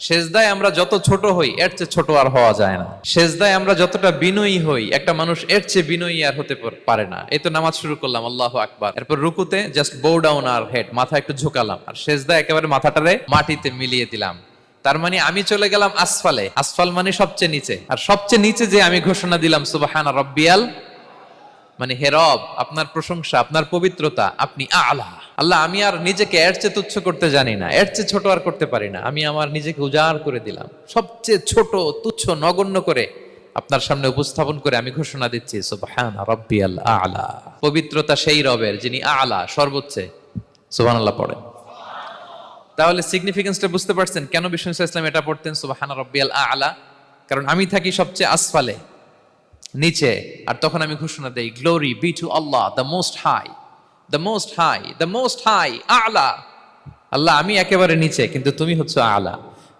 সেজদায় আমরা যত ছোট হই এর চেয়ে ছোট আর হওয়া যায় না। সেজদায় আমরা যতটা বিনয়ী হই একটা মানুষ এর চেয়ে বিনয়ী আর হতে পারে না। এই তো নামাজ শুরু করলাম, আল্লাহু আকবার, এরপর রুকুতে জাস্ট বো ডাউন আর হেড, মাথা একটু ঝুঁকালাম, আর সেজদায় একেবারে মাথাটারে মাটিতে মিলিয়ে দিলাম। তার মানে আমি চলে গেলাম আসফালে। আসফাল মানে সবচেয়ে নিচে, আর সবচেয়ে নিচে যে আমি ঘোষণা দিলাম সুবহানা রাব্বিয়াল, মানে হে রব, আপনার প্রশংসা, আপনার পবিত্রতা, আপনি আলা। আল্লাহ, আমি আর নিজেকে এর চেয়ে তুচ্ছ করতে জানি না, এর চেয়ে ছোট আর করতে পারি না। আমি আমার নিজেকে উজাড় করে দিলাম, সবচেয়ে ছোট, তুচ্ছ, নগণ্য করে আপনার সামনে উপস্থাপন করে আমি ঘোষণা দিচ্ছি সুবহানা রাব্বিয়াল আলা। পবিত্রতা সেই রবের যিনি আলা, সর্বোচ্চে। সুবহানাল্লাহ পড়ে। তাহলে সিগনিফিকেন্সটা বুঝতে পারছেন কেন বিষ্ণু ইসলাম এটা পড়তেন সুবহানা রাব্বিয়াল আলা? কারণ আমি থাকি সবচেয়ে আসফালে, নিচে, আর তখন আমি ঘোষণা দেই glory be to Allah the most high, the most high, the most high আলা। আল্লাহ, আমি একেবারে নিচে কিন্তু তুমি হচ্ছে আলা।